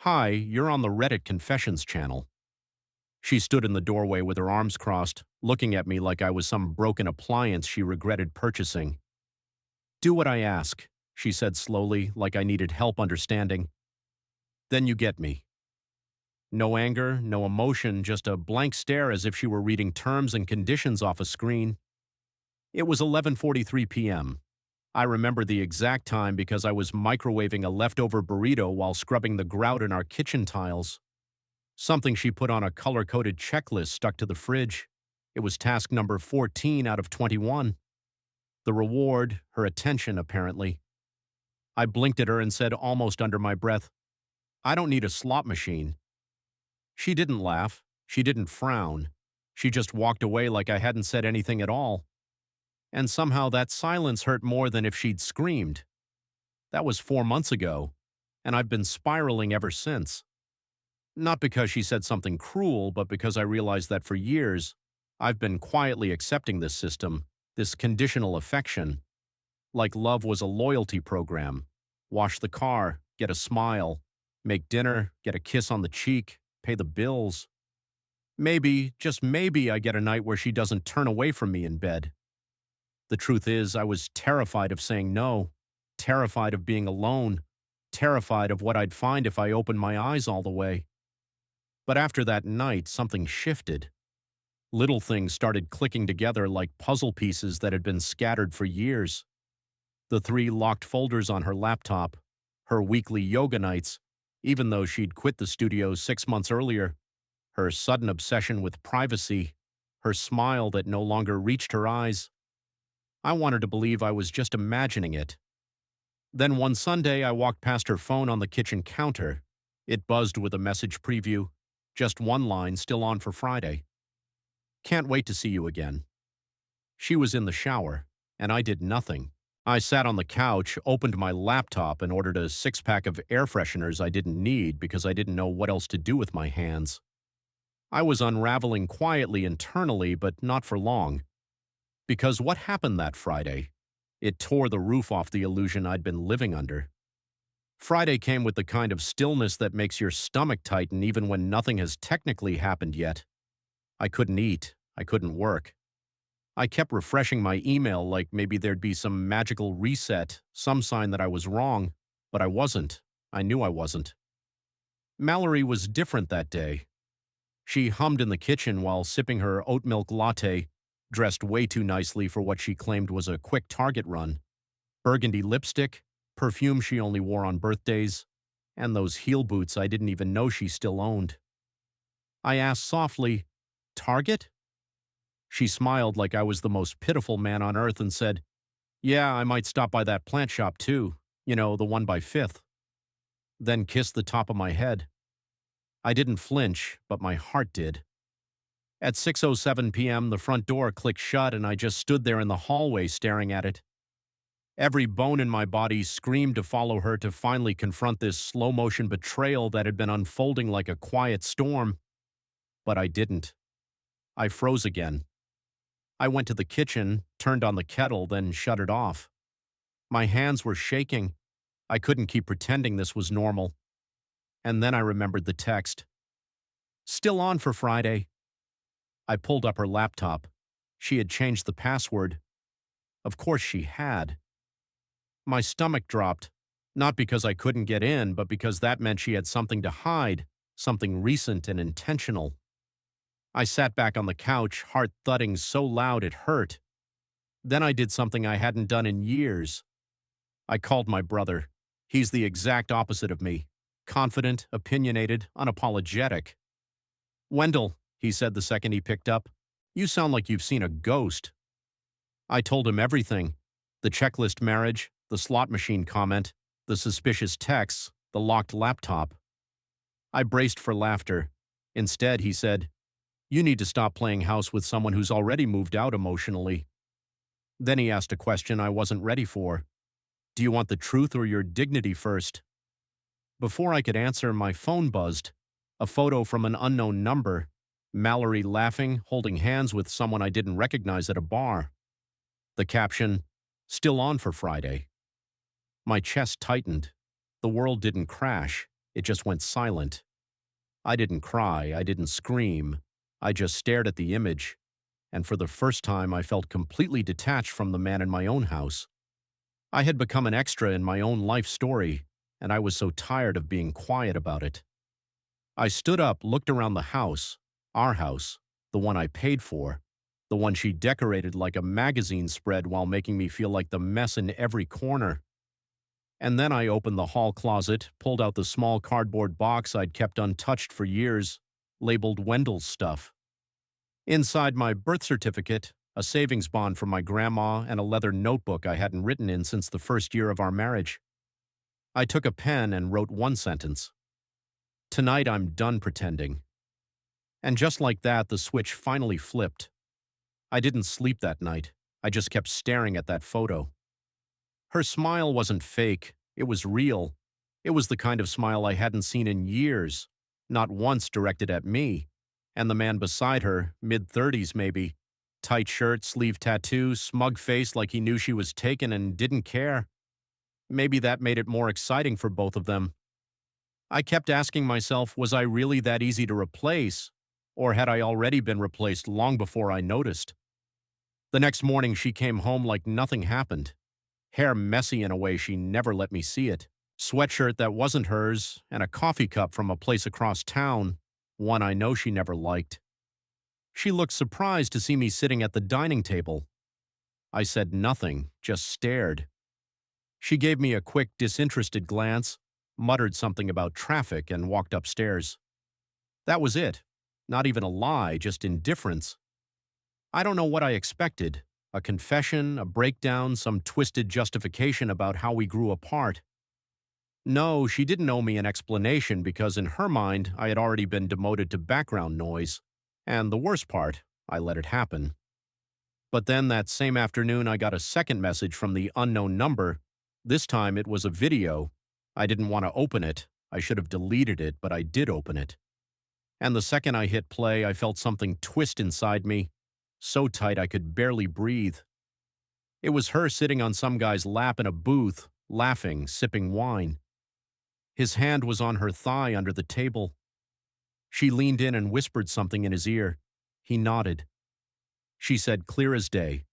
Hi, you're on the Reddit Confessions channel. She stood in the doorway with her arms crossed, looking at me like I was some broken appliance she regretted purchasing. Do what I ask, she said slowly, like I needed help understanding. Then you get me. No anger, no emotion, just a blank stare as if she were reading terms and conditions off a screen. It was 11:43 p.m. I remember the exact time because I was microwaving a leftover burrito while scrubbing the grout in our kitchen tiles. Something she put on a color-coded checklist stuck to the fridge. It was task number 14 out of 21. The reward, her attention, apparently. I blinked at her and said almost under my breath, I don't need a slot machine. She didn't laugh. She didn't frown. She just walked away like I hadn't said anything at all. And somehow that silence hurt more than if she'd screamed. That was 4 months ago, and I've been spiraling ever since. Not because she said something cruel, but because I realized that for years, I've been quietly accepting this system, this conditional affection, like love was a loyalty program. Wash the car, get a smile, make dinner, get a kiss on the cheek, pay the bills. Maybe, just maybe, I get a night where she doesn't turn away from me in bed. The truth is, I was terrified of saying no, terrified of being alone, terrified of what I'd find if I opened my eyes all the way. But after that night, something shifted. Little things started clicking together like puzzle pieces that had been scattered for years. The 3 locked folders on her laptop, her weekly yoga nights, even though she'd quit the studio 6 months earlier, her sudden obsession with privacy, her smile that no longer reached her eyes. I wanted to believe I was just imagining it. Then one Sunday, I walked past her phone on the kitchen counter. It buzzed with a message preview. Just one line, still on for Friday. Can't wait to see you again. She was in the shower, and I did nothing. I sat on the couch, opened my laptop, and ordered a 6-pack of air fresheners I didn't need because I didn't know what else to do with my hands. I was unraveling quietly internally, but not for long. Because what happened that Friday? It tore the roof off the illusion I'd been living under. Friday came with the kind of stillness that makes your stomach tighten even when nothing has technically happened yet. I couldn't eat. I couldn't work. I kept refreshing my email like maybe there'd be some magical reset, some sign that I was wrong, but I wasn't. I knew I wasn't. Mallory was different that day. She hummed in the kitchen while sipping her oat milk latte, dressed way too nicely for what she claimed was a quick Target run. Burgundy lipstick, perfume she only wore on birthdays, and those heel boots I didn't even know she still owned. I asked softly, Target? She smiled like I was the most pitiful man on earth and said, Yeah, I might stop by that plant shop too, the one by 5th. Then kissed the top of my head. I didn't flinch, but my heart did. At 6:07 p.m., the front door clicked shut and I just stood there in the hallway staring at it. Every bone in my body screamed to follow her to finally confront this slow-motion betrayal that had been unfolding like a quiet storm. But I didn't. I froze again. I went to the kitchen, turned on the kettle, then shut it off. My hands were shaking. I couldn't keep pretending this was normal. And then I remembered the text. Still on for Friday. I pulled up her laptop. She had changed the password. Of course she had. My stomach dropped, not because I couldn't get in, but because that meant she had something to hide, something recent and intentional. I sat back on the couch, heart thudding so loud it hurt. Then I did something I hadn't done in years. I called my brother. He's the exact opposite of me. Confident, opinionated, unapologetic. Wendell, he said the second he picked up, you sound like you've seen a ghost. I told him everything. The checklist marriage, the slot machine comment, the suspicious texts, the locked laptop. I braced for laughter. Instead, he said, You need to stop playing house with someone who's already moved out emotionally. Then he asked a question I wasn't ready for. Do you want the truth or your dignity first? Before I could answer, my phone buzzed. A photo from an unknown number. Mallory laughing, holding hands with someone I didn't recognize at a bar. The caption, Still on for Friday. My chest tightened. The world didn't crash. It just went silent. I didn't cry, I didn't scream. I just stared at the image, and for the first time I felt completely detached from the man in my own house. I had become an extra in my own life story, and I was so tired of being quiet about it. I stood up, looked around the house, our house, the one I paid for, the one she decorated like a magazine spread while making me feel like the mess in every corner. And then I opened the hall closet, pulled out the small cardboard box I'd kept untouched for years, labeled Wendell's stuff. Inside my birth certificate, a savings bond from my grandma, and a leather notebook I hadn't written in since the first year of our marriage. I took a pen and wrote one sentence. Tonight I'm done pretending. And just like that, the switch finally flipped. I didn't sleep that night. I just kept staring at that photo. Her smile wasn't fake. It was real. It was the kind of smile I hadn't seen in years, not once directed at me. And the man beside her, mid-30s maybe, tight shirt, sleeve tattoo, smug face like he knew she was taken and didn't care. Maybe that made it more exciting for both of them. I kept asking myself, was I really that easy to replace, or had I already been replaced long before I noticed? The next morning she came home like nothing happened. Hair messy in a way she never let me see it, sweatshirt that wasn't hers, and a coffee cup from a place across town, one I know she never liked. She looked surprised to see me sitting at the dining table. I said nothing, just stared. She gave me a quick, disinterested glance, muttered something about traffic, and walked upstairs. That was it. Not even a lie, just indifference. I don't know what I expected. A confession, a breakdown, some twisted justification about how we grew apart. No, she didn't owe me an explanation because in her mind I had already been demoted to background noise. And the worst part, I let it happen. But then that same afternoon I got a second message from the unknown number. This time it was a video. I didn't want to open it. I should have deleted it, but I did open it. And the second I hit play, I felt something twist inside me, so tight I could barely breathe. It was her sitting on some guy's lap in a booth, laughing, sipping wine. His hand was on her thigh under the table. She leaned in and whispered something in his ear. He nodded. She said clear as day,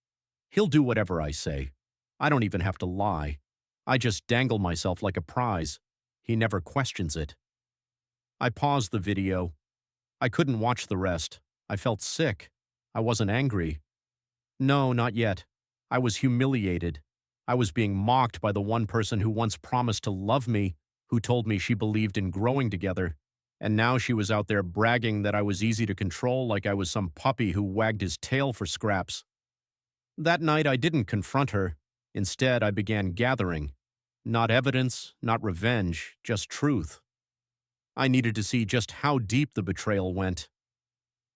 "He'll do whatever I say. I don't even have to lie. I just dangle myself like a prize. He never questions it." I paused the video. I couldn't watch the rest. I felt sick. I wasn't angry. No, not yet. I was humiliated. I was being mocked by the one person who once promised to love me, who told me she believed in growing together, and now she was out there bragging that I was easy to control like I was some puppy who wagged his tail for scraps. That night I didn't confront her. Instead, I began gathering. Not evidence, not revenge, just truth. I needed to see just how deep the betrayal went.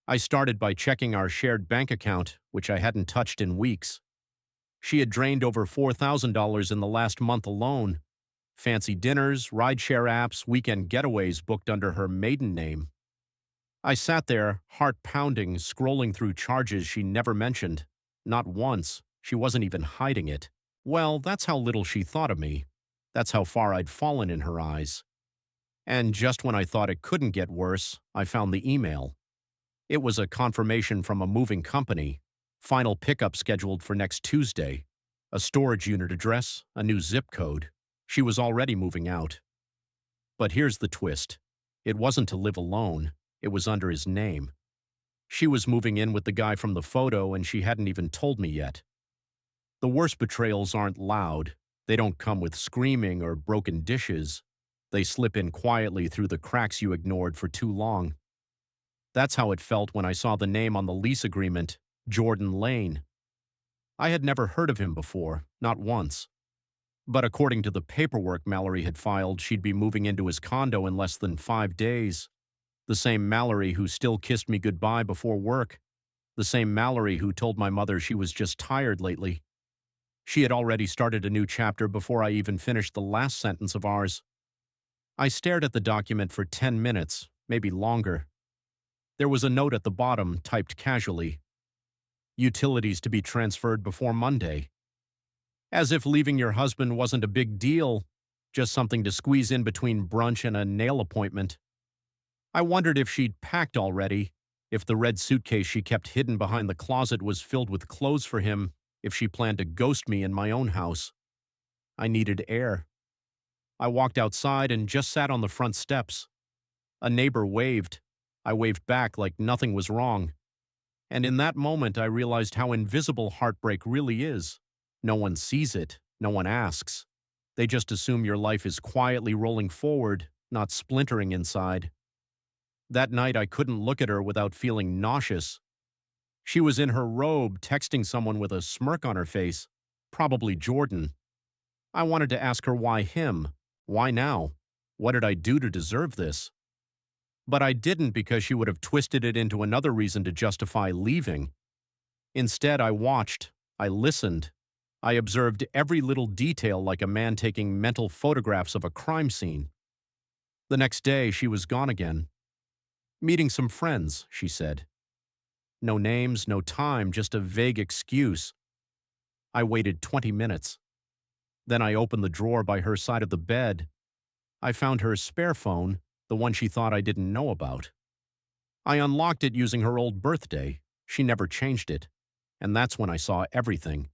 I started by checking our shared bank account, which I hadn't touched in weeks. She had drained over $4,000 in the last month alone. Fancy dinners, rideshare apps, weekend getaways booked under her maiden name. I sat there, heart pounding, scrolling through charges she never mentioned. Not once. She wasn't even hiding it. Well, that's how little she thought of me. That's how far I'd fallen in her eyes. And just when I thought it couldn't get worse, I found the email. It was a confirmation from a moving company. Final pickup scheduled for next Tuesday. A storage unit address, a new zip code. She was already moving out. But here's the twist. It wasn't to live alone. It was under his name. She was moving in with the guy from the photo, and she hadn't even told me yet. The worst betrayals aren't loud. They don't come with screaming or broken dishes. They slip in quietly through the cracks you ignored for too long. That's how it felt when I saw the name on the lease agreement, Jordan Lane. I had never heard of him before, not once. But according to the paperwork Mallory had filed, she'd be moving into his condo in less than 5 days. The same Mallory who still kissed me goodbye before work. The same Mallory who told my mother she was just tired lately. She had already started a new chapter before I even finished the last sentence of ours. I stared at the document for 10 minutes, maybe longer. There was a note at the bottom, typed casually. Utilities to be transferred before Monday. As if leaving your husband wasn't a big deal, just something to squeeze in between brunch and a nail appointment. I wondered if she'd packed already, if the red suitcase she kept hidden behind the closet was filled with clothes for him, if she planned to ghost me in my own house. I needed air. I walked outside and just sat on the front steps. A neighbor waved. I waved back like nothing was wrong. And in that moment, I realized how invisible heartbreak really is. No one sees it. No one asks. They just assume your life is quietly rolling forward, not splintering inside. That night, I couldn't look at her without feeling nauseous. She was in her robe, texting someone with a smirk on her face, probably Jordan. I wanted to ask her why him. Why now? What did I do to deserve this? But I didn't because she would have twisted it into another reason to justify leaving. Instead, I watched. I listened. I observed every little detail like a man taking mental photographs of a crime scene. The next day, she was gone again. Meeting some friends, she said. No names, no time, just a vague excuse. I waited 20 minutes. Then I opened the drawer by her side of the bed. I found her spare phone, the one she thought I didn't know about. I unlocked it using her old birthday. She never changed it. And that's when I saw everything.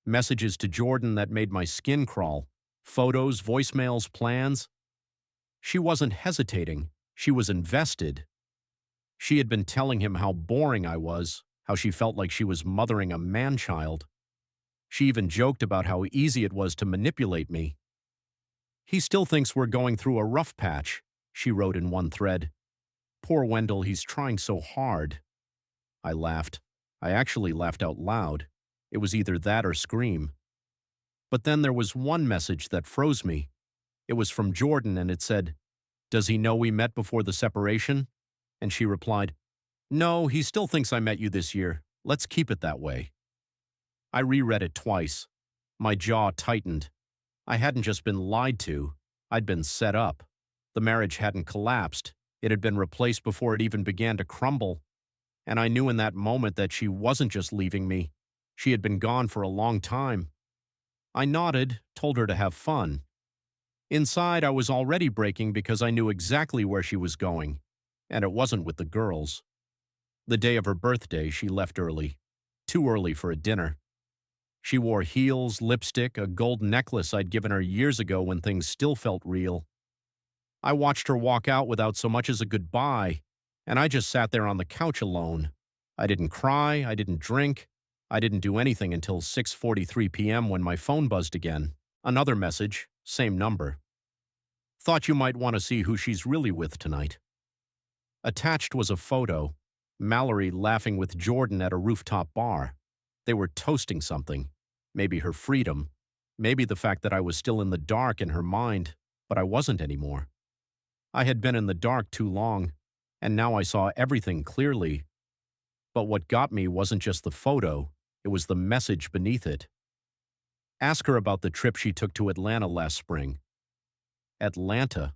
Messages to Jordan that made my skin crawl. Photos, voicemails, plans. She wasn't hesitating. She was invested. She had been telling him how boring I was, how she felt like she was mothering a man-child. She even joked about how easy it was to manipulate me. He still thinks we're going through a rough patch, she wrote in one thread. Poor Wendell, he's trying so hard. I laughed. I actually laughed out loud. It was either that or scream. But then there was one message that froze me. It was from Jordan and it said, "Does he know we met before the separation?" And she replied, "No, he still thinks I met you this year. Let's keep it that way." I reread it twice. My jaw tightened. I hadn't just been lied to. I'd been set up. The marriage hadn't collapsed. It had been replaced before it even began to crumble. And I knew in that moment that she wasn't just leaving me. She had been gone for a long time. I nodded, told her to have fun. Inside, I was already breaking because I knew exactly where she was going. And it wasn't with the girls. The day of her birthday, she left early. Too early for a dinner. She wore heels, lipstick, a gold necklace I'd given her years ago when things still felt real. I watched her walk out without so much as a goodbye, and I just sat there on the couch alone. I didn't cry, I didn't drink, I didn't do anything until 6:43 p.m. when my phone buzzed again. Another message, same number. Thought you might want to see who she's really with tonight. Attached was a photo, Mallory laughing with Jordan at a rooftop bar. They were toasting something. Maybe her freedom. Maybe the fact that I was still in the dark in her mind, but I wasn't anymore. I had been in the dark too long, and now I saw everything clearly. But what got me wasn't just the photo, it was the message beneath it. Ask her about the trip she took to Atlanta last spring. Atlanta.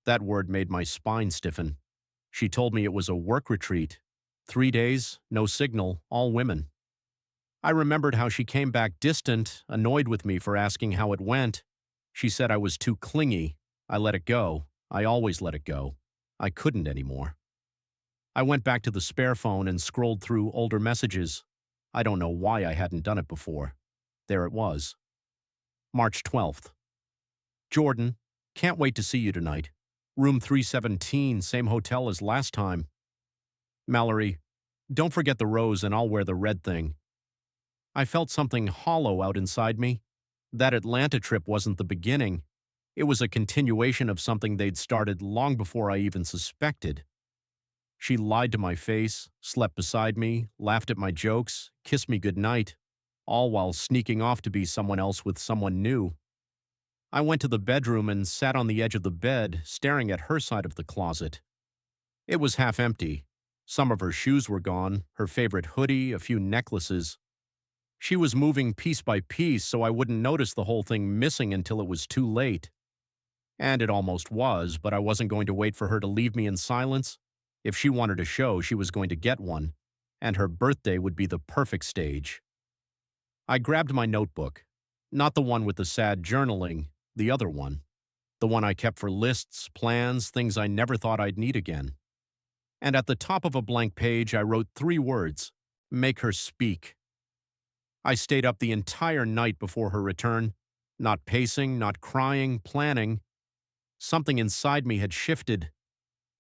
That word made my spine stiffen. She told me it was a work retreat. 3 days, no signal, all women. I remembered how she came back distant, annoyed with me for asking how it went. She said I was too clingy. I let it go. I always let it go. I couldn't anymore. I went back to the spare phone and scrolled through older messages. I don't know why I hadn't done it before. There it was. March 12th. Jordan, can't wait to see you tonight. Room 317, same hotel as last time. Mallory, don't forget the rose and I'll wear the red thing. I felt something hollow out inside me. That Atlanta trip wasn't the beginning. It was a continuation of something they'd started long before I even suspected. She lied to my face, slept beside me, laughed at my jokes, kissed me goodnight, all while sneaking off to be someone else with someone new. I went to the bedroom and sat on the edge of the bed, staring at her side of the closet. It was half empty. Some of her shoes were gone, her favorite hoodie, a few necklaces. She was moving piece by piece so I wouldn't notice the whole thing missing until it was too late. And it almost was, but I wasn't going to wait for her to leave me in silence. If she wanted a show, she was going to get one, and her birthday would be the perfect stage. I grabbed my notebook, not the one with the sad journaling, The other one. The one I kept for lists, plans, things I never thought I'd need again. And at the top of a blank page, I wrote 3 words: make her speak. I stayed up the entire night before her return, not pacing, not crying, planning. Something inside me had shifted.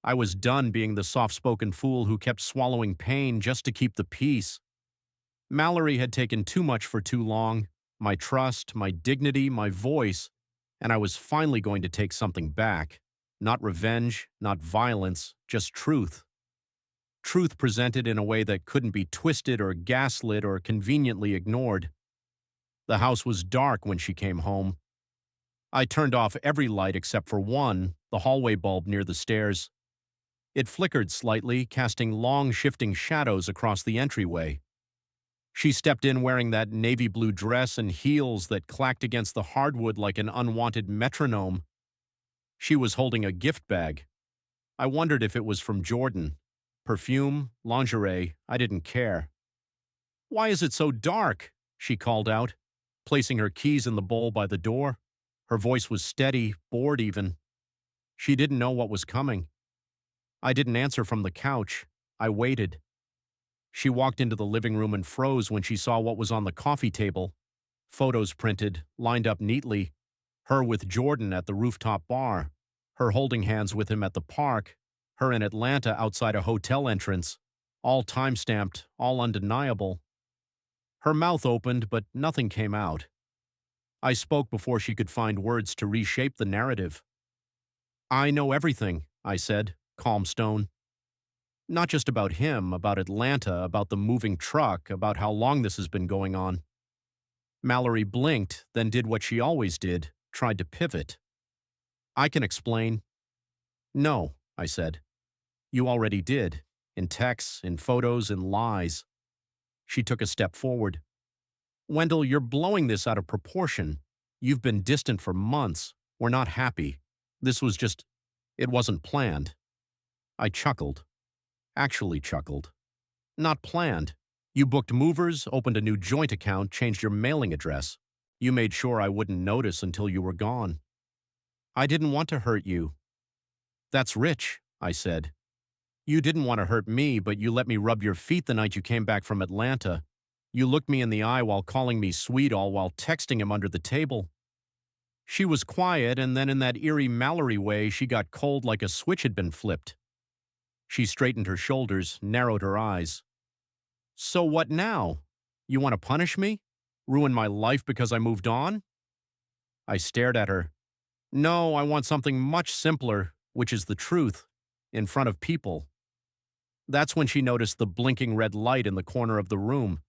I was done being the soft-spoken fool who kept swallowing pain just to keep the peace. Mallory had taken too much for too long, my trust, my dignity, my voice, and I was finally going to take something back. Not revenge, not violence, just truth. Truth presented in a way that couldn't be twisted or gaslit or conveniently ignored. The house was dark when she came home. I turned off every light except for one, the hallway bulb near the stairs. It flickered slightly, casting long, shifting shadows across the entryway. She stepped in wearing that navy blue dress and heels that clacked against the hardwood like an unwanted metronome. She was holding a gift bag. I wondered if it was from Jordan. Perfume, lingerie, I didn't care. "Why is it so dark?" she called out, placing her keys in the bowl by the door. Her voice was steady, bored even. She didn't know what was coming. I didn't answer from the couch. I waited. She walked into the living room and froze when she saw what was on the coffee table. Photos printed, lined up neatly. Her with Jordan at the rooftop bar. Her holding hands with him at the park. Her in Atlanta outside a hotel entrance. All time-stamped, all undeniable. Her mouth opened, but nothing came out. I spoke before she could find words to reshape the narrative. "I know everything," I said, calm stone. "Not just about him, about Atlanta, about the moving truck, about how long this has been going on." Mallory blinked, then did what she always did, tried to pivot. "I can explain." "No," I said. "You already did, in texts, in photos, in lies." She took a step forward. "Wendell, you're blowing this out of proportion. You've been distant for months. We're not happy. This was just, it wasn't planned." I chuckled. Actually chuckled. "Not planned. You booked movers, opened a new joint account, changed your mailing address. You made sure I wouldn't notice until you were gone." "I didn't want to hurt you." "That's rich," I said. "You didn't want to hurt me, but you let me rub your feet the night you came back from Atlanta. You looked me in the eye while calling me sweet, all while texting him under the table." She was quiet, and then in that eerie Mallory way, she got cold like a switch had been flipped. She straightened her shoulders, narrowed her eyes. "So what now? You want to punish me? Ruin my life because I moved on?" I stared at her. "No, I want something much simpler, which is the truth, in front of people." That's when she noticed the blinking red light in the corner of the room.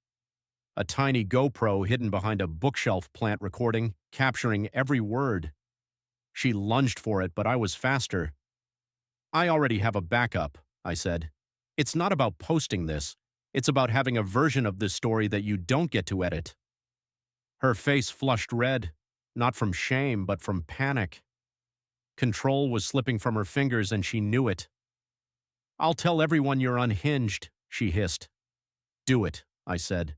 A tiny GoPro hidden behind a bookshelf plant recording, capturing every word. She lunged for it, but I was faster. "I already have a backup," I said. "It's not about posting this. It's about having a version of this story that you don't get to edit." Her face flushed red, not from shame, but from panic. Control was slipping from her fingers, and she knew it. "I'll tell everyone you're unhinged," she hissed. "Do it," I said.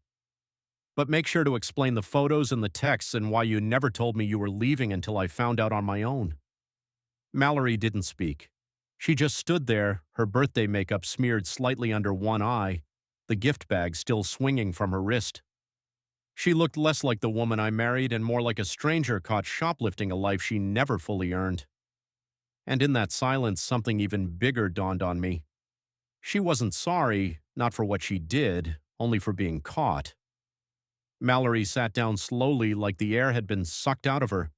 "But make sure to explain the photos and the texts and why you never told me you were leaving until I found out on my own." Mallory didn't speak. She just stood there, her birthday makeup smeared slightly under one eye, the gift bag still swinging from her wrist. She looked less like the woman I married and more like a stranger caught shoplifting a life she never fully earned. And in that silence, something even bigger dawned on me. She wasn't sorry, not for what she did, only for being caught. Mallory sat down slowly like the air had been sucked out of her.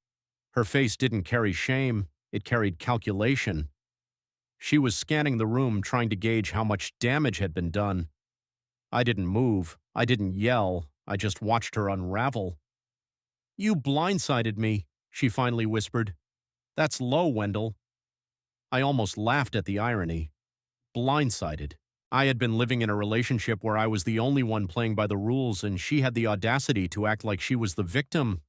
Her face didn't carry shame, it carried calculation. She was scanning the room, trying to gauge how much damage had been done. I didn't move, I didn't yell, I just watched her unravel. "You blindsided me," she finally whispered. "That's low, Wendell." I almost laughed at the irony. Blindsided. I had been living in a relationship where I was the only one playing by the rules, and she had the audacity to act like she was the victim.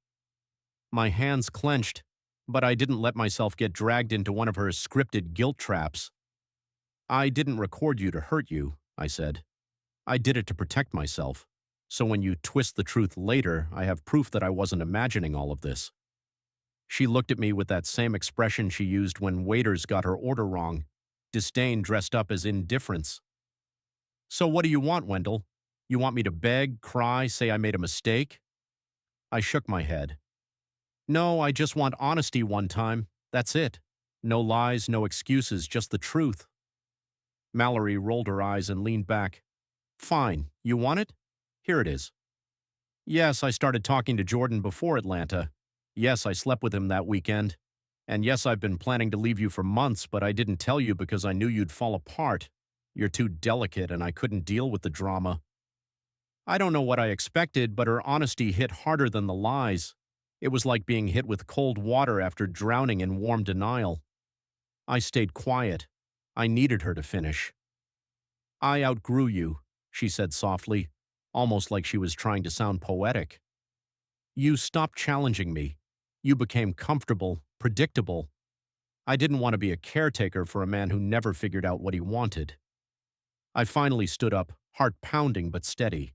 My hands clenched, but I didn't let myself get dragged into one of her scripted guilt traps. "I didn't record you to hurt you," I said. "I did it to protect myself. So when you twist the truth later, I have proof that I wasn't imagining all of this." She looked at me with that same expression she used when waiters got her order wrong, disdain dressed up as indifference. So what do you want, Wendell? You want me to beg, cry, say I made a mistake? I shook my head. No, I just want honesty one time. That's it. No lies, no excuses, just the truth. Mallory rolled her eyes and leaned back. Fine. You want it? Here it is. Yes, I started talking to Jordan before Atlanta. Yes, I slept with him that weekend. And yes, I've been planning to leave you for months, but I didn't tell you because I knew you'd fall apart. You're too delicate and I couldn't deal with the drama. I don't know what I expected, but her honesty hit harder than the lies. It was like being hit with cold water after drowning in warm denial. I stayed quiet. I needed her to finish. I outgrew you, she said softly, almost like she was trying to sound poetic. You stopped challenging me. You became comfortable, predictable. I didn't want to be a caretaker for a man who never figured out what he wanted. I finally stood up, heart pounding but steady.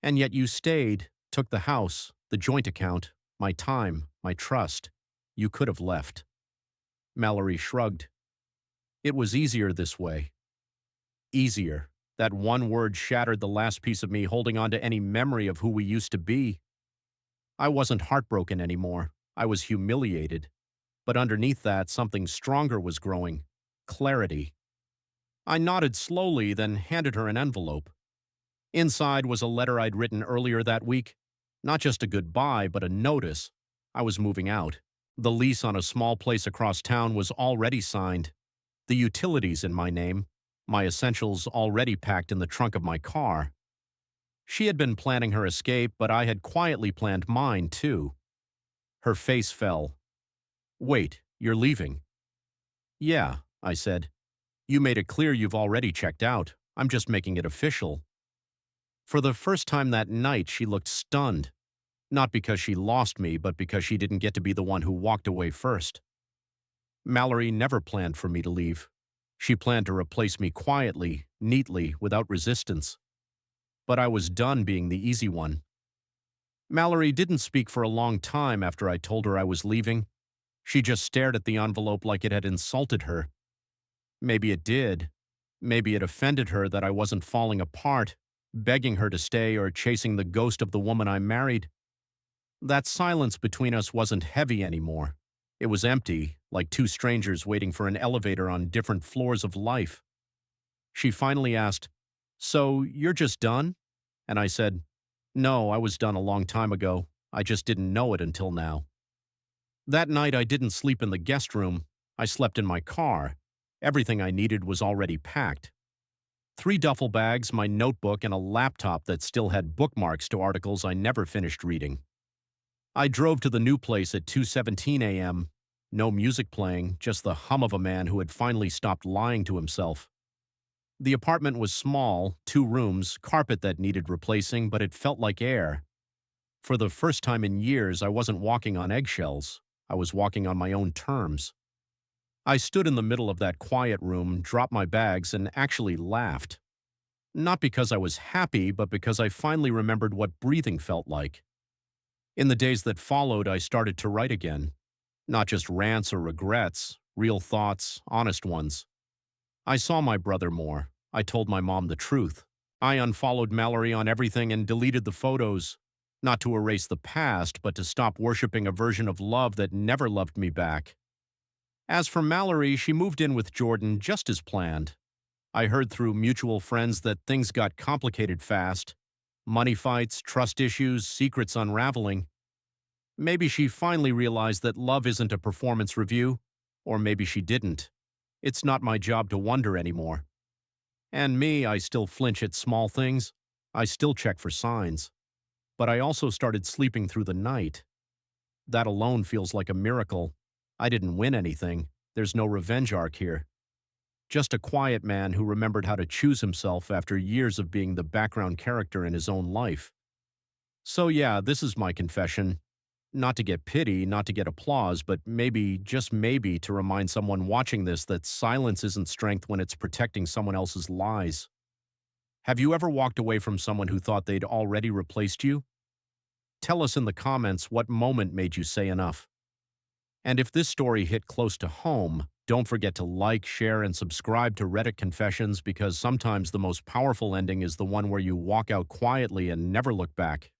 And yet you stayed, took the house, the joint account, my time, my trust. You could have left. Mallory shrugged. It was easier this way. Easier. That one word shattered the last piece of me holding on to any memory of who we used to be. I wasn't heartbroken anymore. I was humiliated. But underneath that, something stronger was growing. Clarity. I nodded slowly, then handed her an envelope. Inside was a letter I'd written earlier that week. Not just a goodbye, but a notice. I was moving out. The lease on a small place across town was already signed. The utilities in my name. My essentials already packed in the trunk of my car. She had been planning her escape, but I had quietly planned mine, too. Her face fell. Wait, you're leaving? Yeah, I said. You made it clear you've already checked out. I'm just making it official. For the first time that night, she looked stunned. Not because she lost me, but because she didn't get to be the one who walked away first. Mallory never planned for me to leave. She planned to replace me quietly, neatly, without resistance. But I was done being the easy one. Mallory didn't speak for a long time after I told her I was leaving. She just stared at the envelope like it had insulted her. Maybe it did. Maybe it offended her that I wasn't falling apart, begging her to stay or chasing the ghost of the woman I married. That silence between us wasn't heavy anymore. It was empty, like two strangers waiting for an elevator on different floors of life. She finally asked, "So, you're just done?" And I said, "No, I was done a long time ago. I just didn't know it until now." That night I didn't sleep in the guest room. I slept in my car. Everything I needed was already packed. 3 duffel bags, my notebook, and a laptop that still had bookmarks to articles I never finished reading. I drove to the new place at 2:17 a.m. No music playing, just the hum of a man who had finally stopped lying to himself. The apartment was small, 2 rooms, carpet that needed replacing, but it felt like air. For the first time in years, I wasn't walking on eggshells. I was walking on my own terms. I stood in the middle of that quiet room, dropped my bags, and actually laughed. Not because I was happy, but because I finally remembered what breathing felt like. In the days that followed, I started to write again. Not just rants or regrets, real thoughts, honest ones. I saw my brother more. I told my mom the truth. I unfollowed Mallory on everything and deleted the photos. Not to erase the past, but to stop worshiping a version of love that never loved me back. As for Mallory, she moved in with Jordan just as planned. I heard through mutual friends that things got complicated fast. Money fights, trust issues, secrets unraveling. Maybe she finally realized that love isn't a performance review, or maybe she didn't. It's not my job to wonder anymore. And me, I still flinch at small things. I still check for signs. But I also started sleeping through the night. That alone feels like a miracle. I didn't win anything. There's no revenge arc here. Just a quiet man who remembered how to choose himself after years of being the background character in his own life. So yeah, this is my confession. Not to get pity, not to get applause, but maybe, just maybe, to remind someone watching this that silence isn't strength when it's protecting someone else's lies. Have you ever walked away from someone who thought they'd already replaced you? Tell us in the comments what moment made you say enough. And if this story hit close to home, don't forget to like, share, and subscribe to Reddit Confessions because sometimes the most powerful ending is the one where you walk out quietly and never look back.